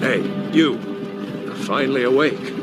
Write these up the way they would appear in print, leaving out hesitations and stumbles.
Hey, you. You're finally awake.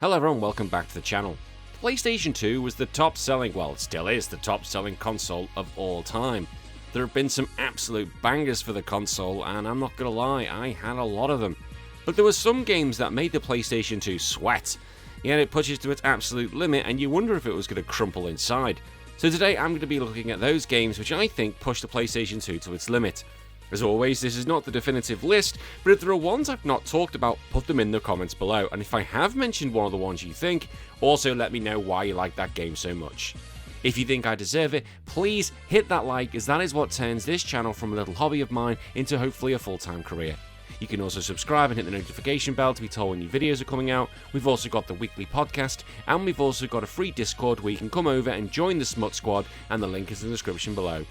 Hello everyone, welcome back to the channel. PlayStation 2 was the top-selling, well, it still is the top-selling console of all time. There have been some absolute bangers for the console, and I'm not gonna lie, I had a lot of them. But there were some games that made the PlayStation 2 sweat, yet it pushes to its absolute limit and you wonder if it was going to crumple inside. So today I'm going to be looking at those games which I think push the PlayStation 2 to its limit. As always, this is not the definitive list, but if there are ones I've not talked about, put them in the comments below, and if I have mentioned one of the ones you think, also let me know why you like that game so much. If you think I deserve it, please hit that like, as that is what turns this channel from a little hobby of mine into hopefully a full-time career. You can also subscribe and hit the notification bell to be told when new videos are coming out. We've also got the weekly podcast, and we've also got a free Discord where you can come over and join the Smut Squad, and the link is in the description below.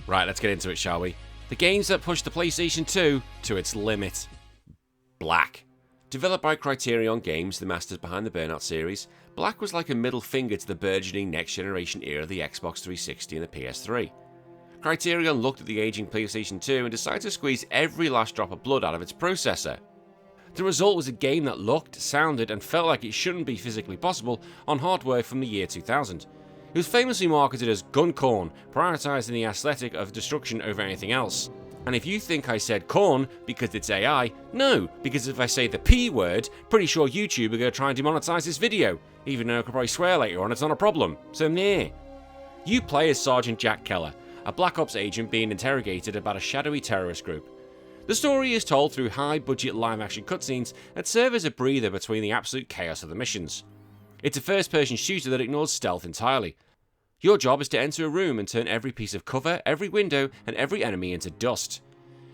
Right, let's get into it, shall we? The games that push the PlayStation 2 to its limit. Black. Developed by Criterion Games, the masters behind the Burnout series, Black was like a middle finger to the burgeoning next-generation era of the Xbox 360 and the PS3. Criterion looked at the aging PlayStation 2 and decided to squeeze every last drop of blood out of its processor. The result was a game that looked, sounded, and felt like it shouldn't be physically possible on hardware from the year 2000. It was famously marketed as gun corn, prioritising the aesthetic of destruction over anything else. And if you think I said corn because it's AI, no, because if I say the P word, pretty sure YouTube are going to try and demonetise this video, even though I could probably swear later on it's not a problem, so nah. You play as Sergeant Jack Keller, a Black Ops agent being interrogated about a shadowy terrorist group. The story is told through high-budget live-action cutscenes that serve as a breather between the absolute chaos of the missions. It's a first-person shooter that ignores stealth entirely. Your job is to enter a room and turn every piece of cover, every window, and every enemy into dust.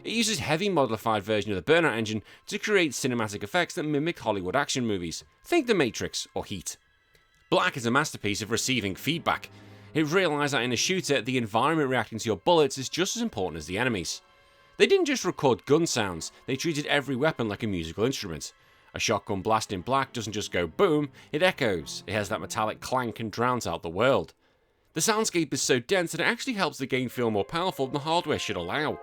It uses a heavy modified version of the Burnout engine to create cinematic effects that mimic Hollywood action movies. Think The Matrix or Heat. Black is a masterpiece of receiving feedback. It realised that in a shooter, the environment reacting to your bullets is just as important as the enemies. They didn't just record gun sounds, they treated every weapon like a musical instrument. A shotgun blast in Black doesn't just go boom, it echoes. It has that metallic clank and drowns out the world. The soundscape is so dense that it actually helps the game feel more powerful than the hardware should allow.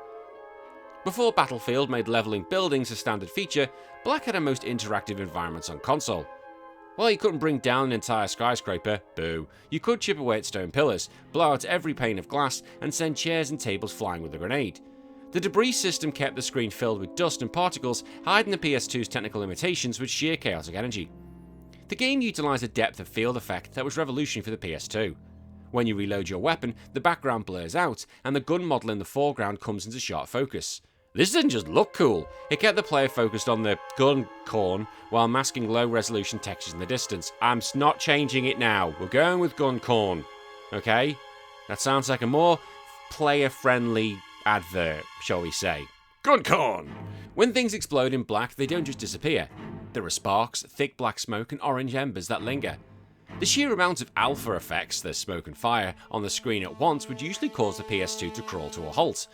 Before Battlefield made levelling buildings a standard feature, Black had a most interactive environments on console. While you couldn't bring down an entire skyscraper, boo, you could chip away at stone pillars, blow out every pane of glass, and send chairs and tables flying with a grenade. The debris system kept the screen filled with dust and particles, hiding the PS2's technical limitations with sheer chaotic energy. The game utilised a depth of field effect that was revolutionary for the PS2. When you reload your weapon, the background blurs out, and the gun model in the foreground comes into sharp focus. This didn't just look cool, it kept the player focused on the gun corn while masking low-resolution textures in the distance. I'm not changing it now, we're going with gun corn, okay? That sounds like a more player-friendly advert, shall we say. Gun corn! When things explode in Black, they don't just disappear. There are sparks, thick black smoke, and orange embers that linger. The sheer amount of alpha effects, the smoke and fire, on the screen at once would usually cause the PS2 to crawl to a halt.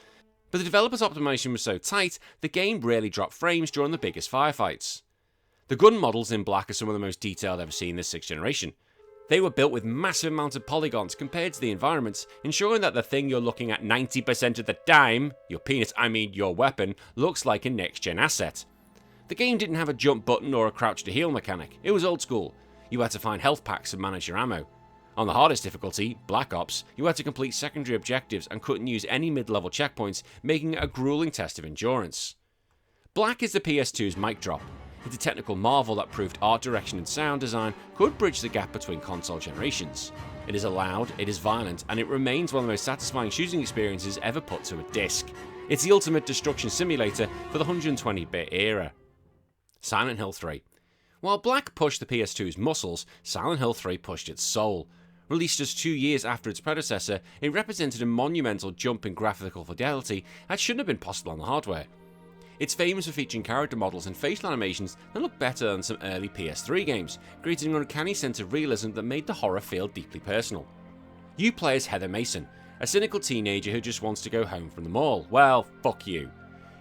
But the developer's optimization was so tight, the game rarely dropped frames during the biggest firefights. The gun models in Black are some of the most detailed ever seen this 6th generation. They were built with massive amounts of polygons compared to the environments, ensuring that the thing you're looking at 90% of the time, your penis, I mean your weapon, looks like a next-gen asset. The game didn't have a jump button or a crouch to heal mechanic, it was old school. You had to find health packs and manage your ammo. On the hardest difficulty, Black Ops, you had to complete secondary objectives and couldn't use any mid-level checkpoints, making it a grueling test of endurance. Black is the PS2's mic drop. It's a technical marvel that proved art direction and sound design could bridge the gap between console generations. It is loud, it is violent, and it remains one of the most satisfying shooting experiences ever put to a disc. It's the ultimate destruction simulator for the 120-bit era. Silent Hill 3. While Black pushed the PS2's muscles, Silent Hill 3 pushed its soul. Released just 2 years after its predecessor, it represented a monumental jump in graphical fidelity that shouldn't have been possible on the hardware. It's famous for featuring character models and facial animations that look better than some early PS3 games, creating an uncanny sense of realism that made the horror feel deeply personal. You play as Heather Mason, a cynical teenager who just wants to go home from the mall. Well, fuck you.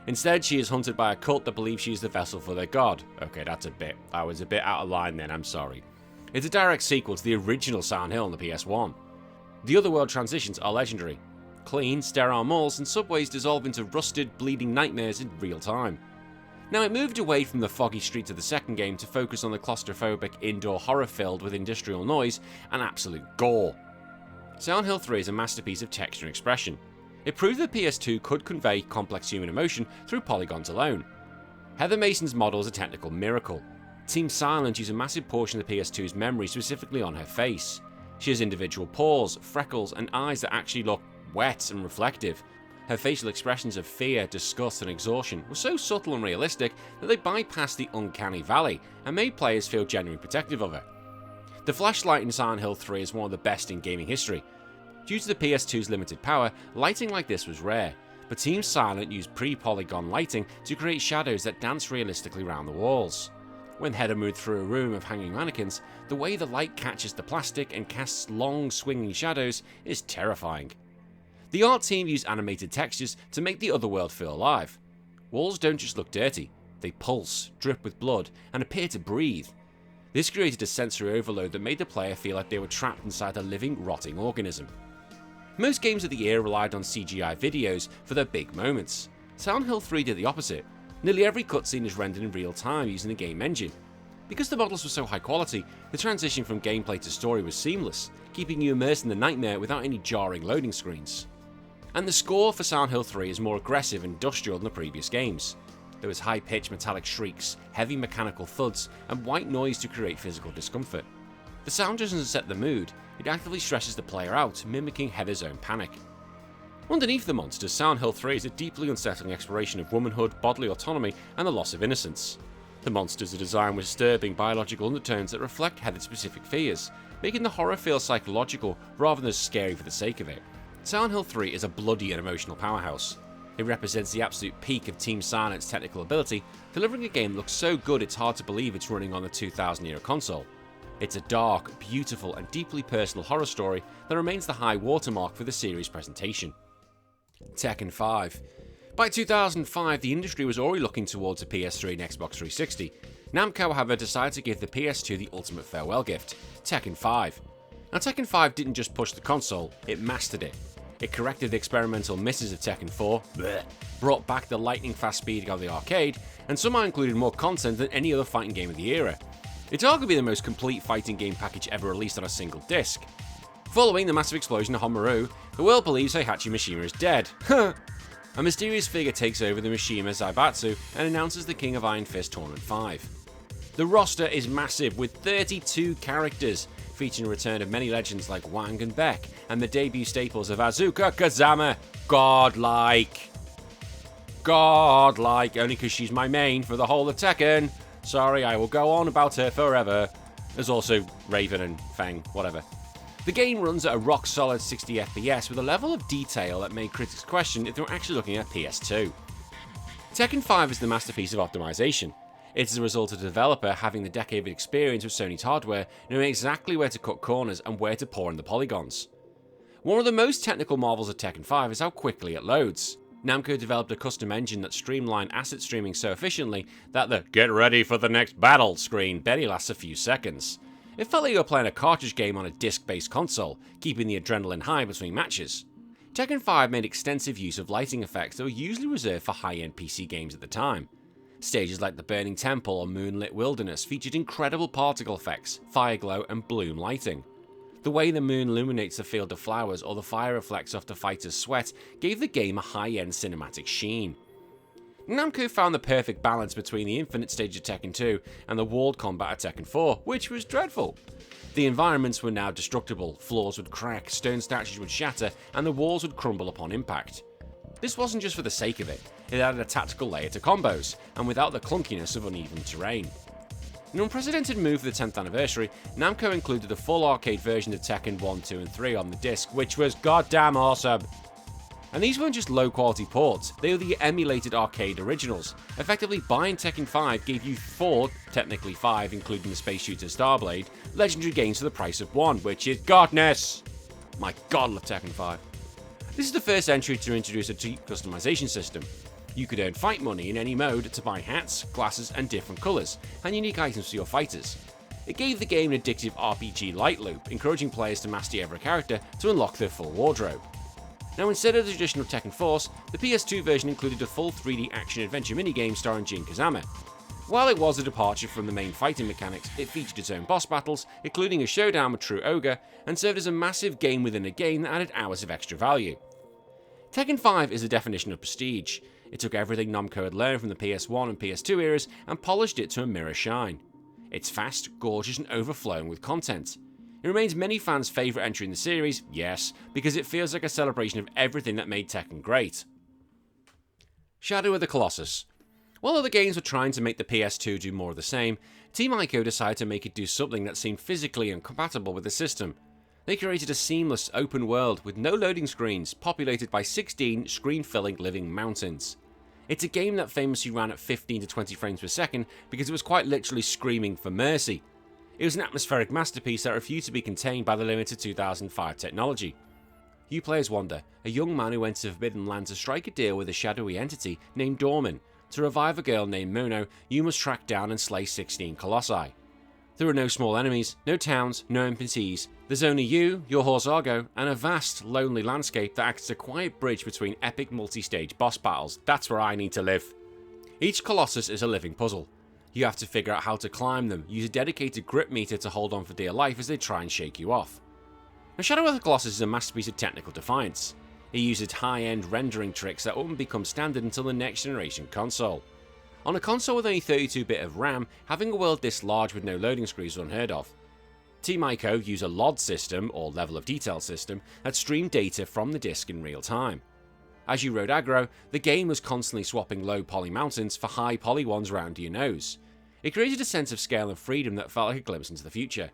Instead, she is hunted by a cult that believes she is the vessel for their god. Okay, I was a bit out of line then, I'm sorry. It's a direct sequel to the original Silent Hill on the PS1. The otherworld transitions are legendary. Clean, sterile malls and subways dissolve into rusted, bleeding nightmares in real time. Now, it moved away from the foggy streets of the second game to focus on the claustrophobic indoor horror filled with industrial noise and absolute gore. Silent Hill 3 is a masterpiece of texture and expression. It proved that PS2 could convey complex human emotion through polygons alone. Heather Mason's model is a technical miracle. Team Silent used a massive portion of the PS2's memory specifically on her face. She has individual pores, freckles, and eyes that actually look wet and reflective. Her facial expressions of fear, disgust, and exhaustion were so subtle and realistic that they bypassed the uncanny valley and made players feel genuinely protective of her. The flashlight in Silent Hill 3 is one of the best in gaming history. Due to the PS2's limited power, lighting like this was rare, but Team Silent used pre-polygon lighting to create shadows that dance realistically around the walls. When Heather moved through a room of hanging mannequins, the way the light catches the plastic and casts long swinging shadows is terrifying. The art team used animated textures to make the other world feel alive. Walls don't just look dirty, they pulse, drip with blood, and appear to breathe. This created a sensory overload that made the player feel like they were trapped inside a living, rotting organism. Most games of the era relied on CGI videos for their big moments. Silent Hill 3 did the opposite. Nearly every cutscene is rendered in real time using the game engine. Because the models were so high quality, the transition from gameplay to story was seamless, keeping you immersed in the nightmare without any jarring loading screens. And the score for Silent Hill 3 is more aggressive and industrial than the previous games. There was high-pitched metallic shrieks, heavy mechanical thuds, and white noise to create physical discomfort. The sound doesn't set the mood, it actively stresses the player out, mimicking Heather's own panic. Underneath the monsters, Silent Hill 3 is a deeply unsettling exploration of womanhood, bodily autonomy, and the loss of innocence. The monsters are designed with disturbing biological undertones that reflect Heather's specific fears, making the horror feel psychological rather than scary for the sake of it. Silent Hill 3 is a bloody and emotional powerhouse. It represents the absolute peak of Team Silent's technical ability, delivering a game that looks so good it's hard to believe it's running on the 2000-era console. It's a dark, beautiful, and deeply personal horror story that remains the high watermark for the series' presentation. Tekken 5. By 2005, the industry was already looking towards a PS3 and Xbox 360. Namco, however, decided to give the PS2 the ultimate farewell gift, Tekken 5. Now, Tekken 5 didn't just push the console, it mastered it. It corrected the experimental misses of Tekken 4, brought back the lightning-fast speed of the arcade, and somehow included more content than any other fighting game of the era. It's arguably the most complete fighting game package ever released on a single disc. Following the massive explosion of Honmaru, the world believes Heihachi Mishima is dead. A mysterious figure takes over the Mishima Zaibatsu and announces the King of Iron Fist Tournament 5. The roster is massive, with 32 characters, featuring a return of many legends like Wang and Beck, and the debut staples of Asuka Kazama. Godlike, only because she's my main for the whole of Tekken. Sorry, I will go on about her forever. There's also Raven and Fang, whatever. The game runs at a rock-solid 60 FPS with a level of detail that made critics question if they were actually looking at PS2. Tekken 5 is the masterpiece of optimization. It is a result of the developer having the decade of experience with Sony's hardware, knowing exactly where to cut corners and where to pour in the polygons. One of the most technical marvels of Tekken 5 is how quickly it loads. Namco developed a custom engine that streamlined asset streaming so efficiently that the "get ready for the next battle" screen barely lasts a few seconds. It felt like you were playing a cartridge game on a disc-based console, keeping the adrenaline high between matches. Tekken 5 made extensive use of lighting effects that were usually reserved for high-end PC games at the time. Stages like the Burning Temple or Moonlit Wilderness featured incredible particle effects, fire glow, and bloom lighting. The way the moon illuminates the field of flowers or the fire reflects off the fighter's sweat gave the game a high-end cinematic sheen. Namco found the perfect balance between the infinite stage of Tekken 2 and the walled combat of Tekken 4, which was dreadful. The environments were now destructible, floors would crack, stone statues would shatter, and the walls would crumble upon impact. This wasn't just for the sake of it, it added a tactical layer to combos, and without the clunkiness of uneven terrain. In an unprecedented move for the 10th anniversary, Namco included a full arcade version of Tekken 1, 2, and 3 on the disc, which was goddamn awesome. And these weren't just low-quality ports, they were the emulated arcade originals. Effectively, buying Tekken 5 gave you 4, technically 5 including the space shooter Starblade, legendary games for the price of 1, which is godness! My god, I love Tekken 5. This is the first entry to introduce a cheap customization system. You could earn fight money in any mode to buy hats, glasses, and different colours, and unique items for your fighters. It gave the game an addictive RPG light loop, encouraging players to master every character to unlock their full wardrobe. Now, instead of the traditional Tekken Force, the PS2 version included a full 3D action-adventure minigame starring Jin Kazama. While it was a departure from the main fighting mechanics, it featured its own boss battles, including a showdown with True Ogre, and served as a massive game within a game that added hours of extra value. Tekken 5 is the definition of prestige. It took everything Namco had learned from the PS1 and PS2 eras and polished it to a mirror shine. It's fast, gorgeous, and overflowing with content. It remains many fans' favourite entry in the series, yes, because it feels like a celebration of everything that made Tekken great. Shadow of the Colossus. While other games were trying to make the PS2 do more of the same, Team Ico decided to make it do something that seemed physically incompatible with the system. They created a seamless open world with no loading screens, populated by 16 screen-filling living mountains. It's a game that famously ran at 15 to 20 frames per second because it was quite literally screaming for mercy. It was an atmospheric masterpiece that refused to be contained by the limited 2005 technology. You play as Wanda, a young man who went to Forbidden Land to strike a deal with a shadowy entity named Dorman. To revive a girl named Mono, you must track down and slay 16 colossi. There are no small enemies, no towns, no NPCs. There's only you, your horse Argo, and a vast, lonely landscape that acts as a quiet bridge between epic multi-stage boss battles. That's where I need to live. Each Colossus is a living puzzle. You have to figure out how to climb them, use a dedicated grip meter to hold on for dear life as they try and shake you off. Now, Shadow of the Colossus is a masterpiece of technical defiance. It uses high-end rendering tricks that won't become standard until the next generation console. On a console with only 32-bit of RAM, having a world this large with no loading screens is unheard of. Team Ico use a LOD system, or level of detail system, that streamed data from the disc in real time. As you rode aggro, the game was constantly swapping low poly mountains for high poly ones round your nose. It created a sense of scale and freedom that felt like a glimpse into the future.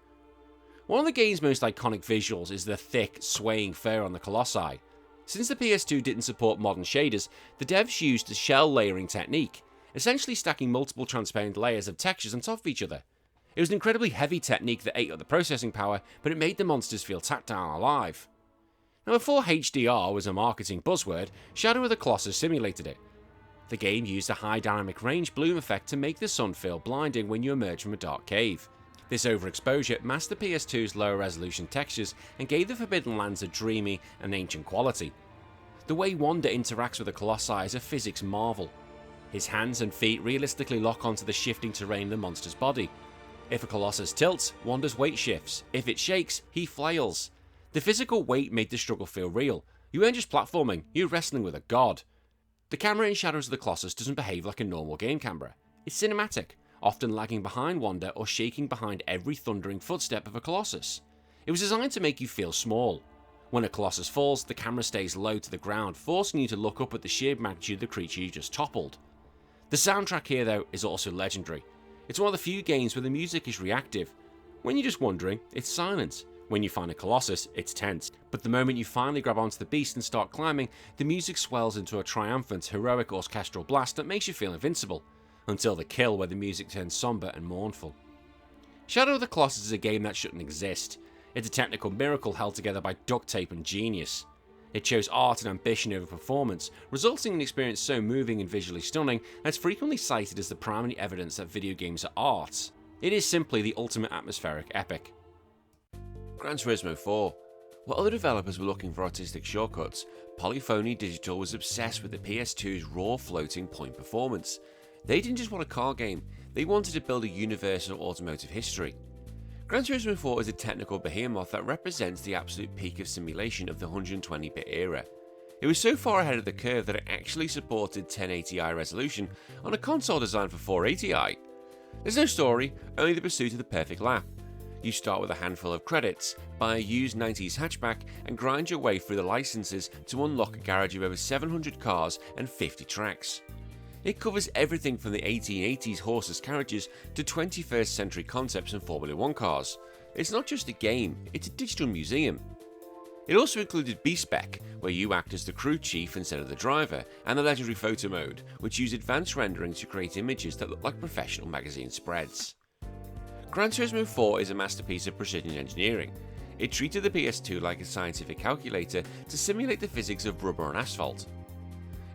One of the game's most iconic visuals is the thick, swaying fur on the Colossi. Since the PS2 didn't support modern shaders, the devs used the shell layering technique, essentially stacking multiple transparent layers of textures on top of each other. It was an incredibly heavy technique that ate up the processing power, but it made the monsters feel tactile and alive. Now, before HDR was a marketing buzzword, Shadow of the Colossus simulated it. The game used a high dynamic range bloom effect to make the sun feel blinding when you emerge from a dark cave. This overexposure masked the PS2's lower resolution textures and gave the Forbidden Lands a dreamy and ancient quality. The way Wanda interacts with the Colossi is a physics marvel. His hands and feet realistically lock onto the shifting terrain of the monster's body. If a Colossus tilts, Wanda's weight shifts. If it shakes, he flails. The physical weight made the struggle feel real. You weren't just platforming, you were wrestling with a god. The camera in Shadows of the Colossus doesn't behave like a normal game camera. It's cinematic, often lagging behind Wanda or shaking behind every thundering footstep of a Colossus. It was designed to make you feel small. When a Colossus falls, the camera stays low to the ground, forcing you to look up at the sheer magnitude of the creature you just toppled. The soundtrack here, though, is also legendary. It's one of the few games where the music is reactive. When you're just wandering, it's silent. When you find a Colossus, it's tense. But the moment you finally grab onto the beast and start climbing, the music swells into a triumphant, heroic orchestral blast that makes you feel invincible. Until the kill, where the music turns somber and mournful. Shadow of the Colossus is a game that shouldn't exist. It's a technical miracle held together by duct tape and genius. It chose art and ambition over performance, resulting in an experience so moving and visually stunning that it's frequently cited as the primary evidence that video games are art. It is simply the ultimate atmospheric epic. Gran Turismo 4. While other developers were looking for artistic shortcuts, Polyphony Digital was obsessed with the PS2's raw floating point performance. They didn't just want a car game, they wanted to build a universal automotive history. Gran Turismo 4 is a technical behemoth that represents the absolute peak of simulation of the 120-bit era. It was so far ahead of the curve that it actually supported 1080i resolution on a console designed for 480i. There's no story, only the pursuit of the perfect lap. You start with a handful of credits, buy a used 90s hatchback, and grind your way through the licenses to unlock a garage of over 700 cars and 50 tracks. It covers everything from the 1880s horseless carriages to 21st century concepts and Formula 1 cars. It's not just a game, it's a digital museum. It also included B-Spec, where you act as the crew chief instead of the driver, and the legendary photo mode, which used advanced rendering to create images that look like professional magazine spreads. Gran Turismo 4 is a masterpiece of precision engineering. It treated the PS2 like a scientific calculator to simulate the physics of rubber and asphalt.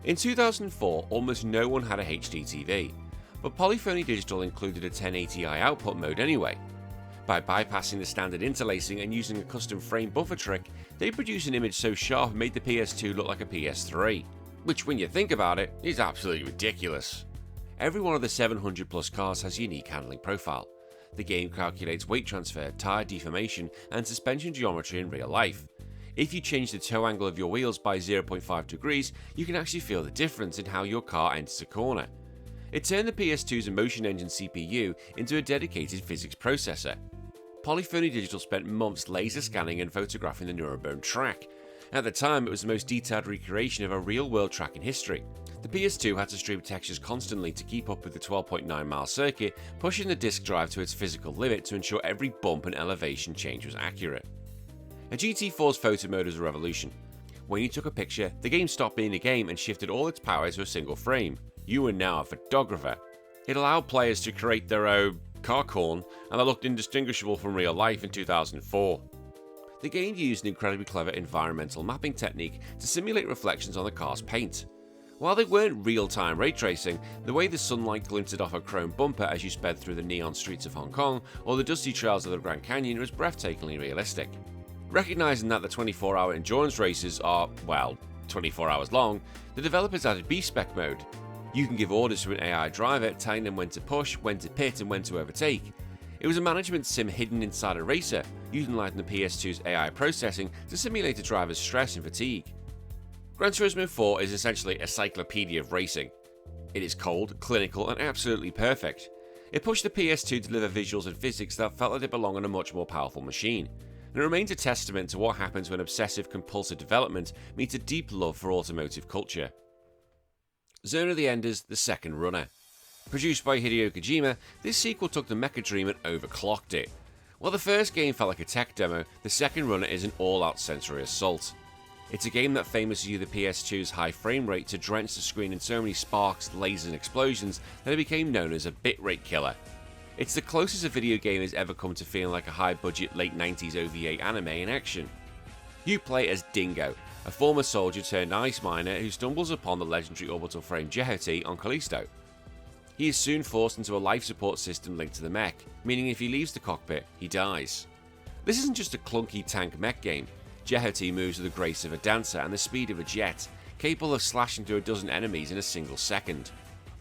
In 2004, almost no one had a HD TV, but Polyphony Digital included a 1080i output mode anyway. By bypassing the standard interlacing and using a custom frame buffer trick, they produced an image so sharp it made the PS2 look like a PS3, which when you think about it, is absolutely ridiculous. Every one of the 700 plus cars has a unique handling profile. The game calculates weight transfer, tyre deformation, and suspension geometry in real life. If you change the toe angle of your wheels by 0.5 degrees, you can actually feel the difference in how your car enters a corner. It turned the PS2's Emotion Engine CPU into a dedicated physics processor. Polyphony Digital spent months laser scanning and photographing the Nuremberg track. At the time, it was the most detailed recreation of a real-world track in history. The PS2 had to stream textures constantly to keep up with the 12.9-mile circuit, pushing the disk drive to its physical limit to ensure every bump and elevation change was accurate. A GT4's photo mode was a revolution. When you took a picture, the game stopped being a game and shifted all its power to a single frame. You were now a photographer. It allowed players to create their own car corn, and that looked indistinguishable from real life in 2004. The game used an incredibly clever environmental mapping technique to simulate reflections on the car's paint. While they weren't real-time ray tracing, the way the sunlight glinted off a chrome bumper as you sped through the neon streets of Hong Kong or the dusty trails of the Grand Canyon was breathtakingly realistic. Recognizing that the 24-hour endurance races are, well, 24 hours long, the developers added B-Spec mode. You can give orders to an AI driver, telling them when to push, when to pit, and when to overtake. It was a management sim hidden inside a racer, utilizing the PS2's AI processing to simulate a driver's stress and fatigue. Gran Turismo 4 is essentially a cyclopedia of racing. It is cold, clinical, and absolutely perfect. It pushed the PS2 to deliver visuals and physics that felt like they belong on a much more powerful machine. And it remains a testament to what happens when obsessive compulsive development meets a deep love for automotive culture. Zone of the Enders: The Second Runner. Produced by Hideo Kojima, this sequel took the mecha dream and overclocked it. While the first game felt like a tech demo, the Second Runner is an all-out sensory assault. It's a game that famously used the PS2's high frame rate to drench the screen in so many sparks, lasers, and explosions that it became known as a bitrate killer. It's the closest a video game has ever come to feeling like a high-budget late 90s OVA anime in action. You play as Dingo, a former soldier turned ice miner who stumbles upon the legendary orbital frame Jehoty on Callisto. He is soon forced into a life support system linked to the mech, meaning if he leaves the cockpit, he dies. This isn't just a clunky tank mech game. Jehoty moves with the grace of a dancer and the speed of a jet, capable of slashing through a dozen enemies in a single second.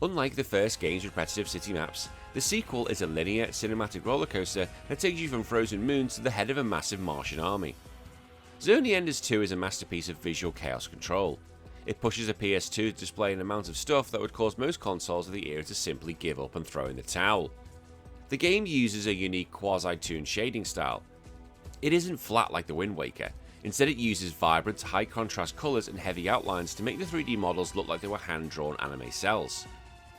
Unlike the first game's repetitive city maps, the sequel is a linear, cinematic rollercoaster that takes you from frozen moons to the head of a massive Martian army. Zone of the Enders 2 is a masterpiece of visual chaos control. It pushes a PS2 to display an amount of stuff that would cause most consoles of the era to simply give up and throw in the towel. The game uses a unique quasi-toon shading style. It isn't flat like the Wind Waker. Instead, it uses vibrant, high-contrast colours and heavy outlines to make the 3D models look like they were hand-drawn anime cells.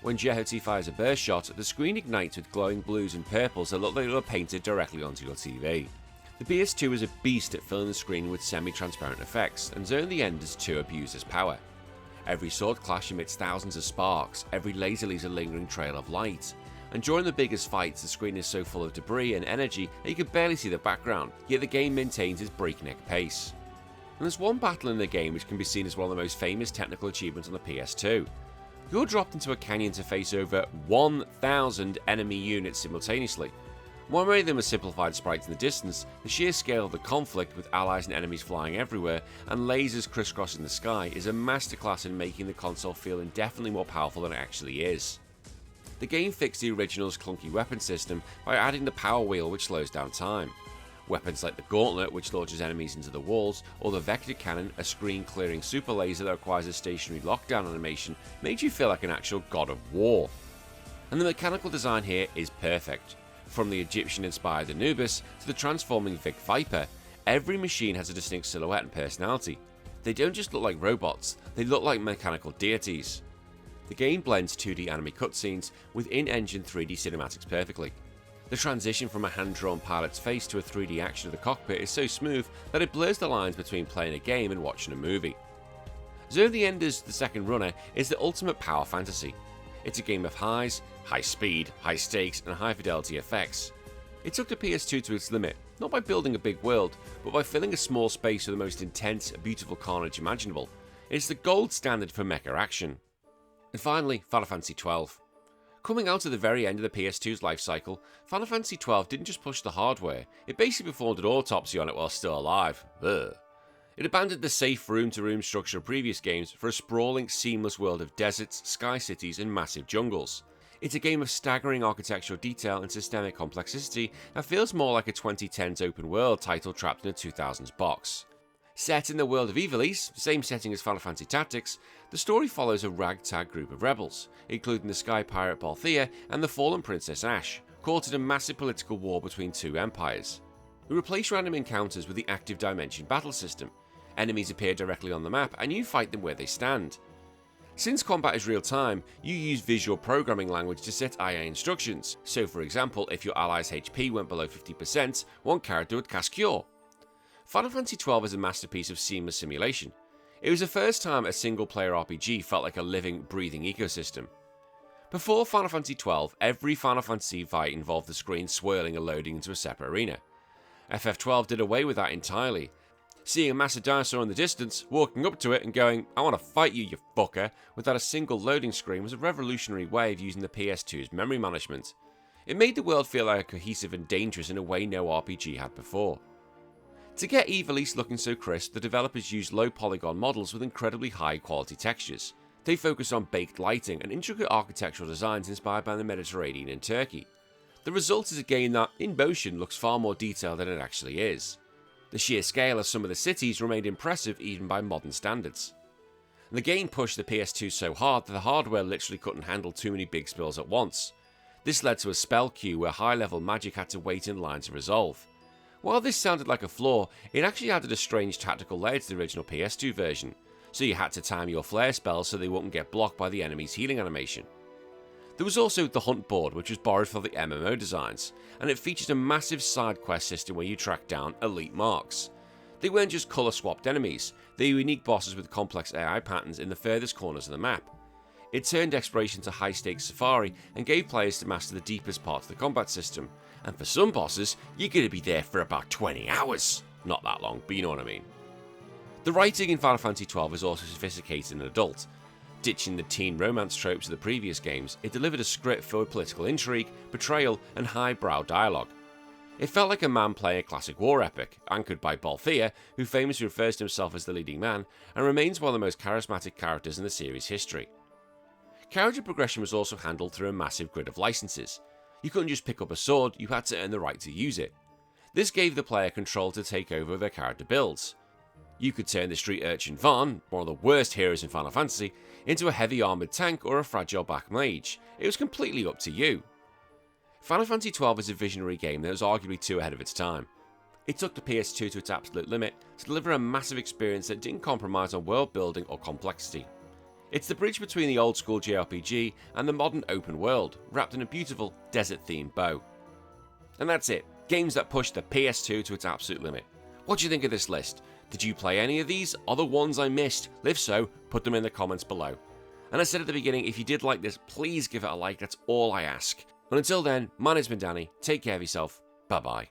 When Jehoty fires a burst shot, the screen ignites with glowing blues and purples that look like they were painted directly onto your TV. The PS2 is a beast at filling the screen with semi-transparent effects, and Zone of the Enders 2 abuses power. Every sword clash emits thousands of sparks, every laser leaves a lingering trail of light, and during the biggest fights the screen is so full of debris and energy that you can barely see the background, yet the game maintains its breakneck pace. And there's one battle in the game which can be seen as one of the most famous technical achievements on the PS2. You're dropped into a canyon to face over 1,000 enemy units simultaneously. While many of them are simplified sprites in the distance, the sheer scale of the conflict with allies and enemies flying everywhere and lasers crisscrossing the sky is a masterclass in making the console feel indefinitely more powerful than it actually is. The game fixed the original's clunky weapon system by adding the power wheel which slows down time. Weapons like the Gauntlet, which launches enemies into the walls, or the Vector Cannon, a screen-clearing super laser that requires a stationary lockdown animation, made you feel like an actual god of war. And the mechanical design here is perfect. From the Egyptian-inspired Anubis to the transforming Vic Viper, every machine has a distinct silhouette and personality. They don't just look like robots, they look like mechanical deities. The game blends 2D anime cutscenes with in-engine 3D cinematics perfectly. The transition from a hand-drawn pilot's face to a 3D action of the cockpit is so smooth that it blurs the lines between playing a game and watching a movie. Zone of the Enders: The Second Runner is the ultimate power fantasy. It's a game of highs, high speed, high stakes, and high fidelity effects. It took the PS2 to its limit, not by building a big world, but by filling a small space with the most intense, beautiful carnage imaginable. It's the gold standard for mecha action. And finally, Final Fantasy XII. Coming out at the very end of the PS2's life cycle, Final Fantasy XII didn't just push the hardware, it basically performed an autopsy on it while still alive. Ugh. It abandoned the safe room-to-room structure of previous games for a sprawling, seamless world of deserts, sky cities, and massive jungles. It's a game of staggering architectural detail and systemic complexity that feels more like a 2010s open world title trapped in a 2000s box. Set in the world of Ivalice, same setting as Final Fantasy Tactics, the story follows a ragtag group of rebels, including the sky pirate Balthea and the fallen Princess Ashe, caught in a massive political war between two empires. We replace random encounters with the active dimension battle system. Enemies appear directly on the map and you fight them where they stand. Since combat is real time, you use visual programming language to set IA instructions, so for example, if your ally's HP went below 50%, one character would cast Cure. Final Fantasy XII is a masterpiece of seamless simulation. It was the first time a single-player RPG felt like a living, breathing ecosystem. Before Final Fantasy XII, every Final Fantasy fight involved the screen swirling and loading into a separate arena. FF12 did away with that entirely. Seeing a massive dinosaur in the distance, walking up to it and going, "I want to fight you, you fucker," without a single loading screen was a revolutionary way of using the PS2's memory management. It made the world feel like cohesive and dangerous in a way no RPG had before. To get Ivalice looking so crisp, the developers used low polygon models with incredibly high quality textures. They focused on baked lighting and intricate architectural designs inspired by the Mediterranean and Turkey. The result is a game that, in motion, looks far more detailed than it actually is. The sheer scale of some of the cities remained impressive even by modern standards. The game pushed the PS2 so hard that the hardware literally couldn't handle too many big spills at once. This led to a spell queue where high-level magic had to wait in line to resolve. While this sounded like a flaw, it actually added a strange tactical layer to the original PS2 version, so you had to time your flare spells so they wouldn't get blocked by the enemy's healing animation. There was also the Hunt board, which was borrowed from the MMO designs, and it featured a massive side quest system where you track down elite marks. They weren't just colour swapped enemies, they were unique bosses with complex AI patterns in the furthest corners of the map. It turned exploration to high stakes safari and gave players to master the deepest parts of the combat system, and for some bosses, you're going to be there for about 20 hours. Not that long, but you know what I mean. The writing in Final Fantasy XII is also sophisticated and adult. Ditching the teen romance tropes of the previous games, it delivered a script filled with political intrigue, betrayal, and highbrow dialogue. It felt like a man playing a classic war epic, anchored by Balthea, who famously refers to himself as the leading man, and remains one of the most charismatic characters in the series' history. Character progression was also handled through a massive grid of licenses. You couldn't just pick up a sword, you had to earn the right to use it. This gave the player control to take over their character builds. You could turn the street urchin Vaughn, one of the worst heroes in Final Fantasy, into a heavy armoured tank or a fragile black mage. It was completely up to you. Final Fantasy XII is a visionary game that was arguably too ahead of its time. It took the PS2 to its absolute limit to deliver a massive experience that didn't compromise on world building or complexity. It's the bridge between the old school JRPG and the modern open world, wrapped in a beautiful desert-themed bow. And that's it, games that push the PS2 to its absolute limit. What do you think of this list? Did you play any of these? Are the ones I missed? If so, put them in the comments below. And as I said at the beginning, if you did like this, please give it a like, that's all I ask. But until then, my name's been Danny, take care of yourself, bye bye.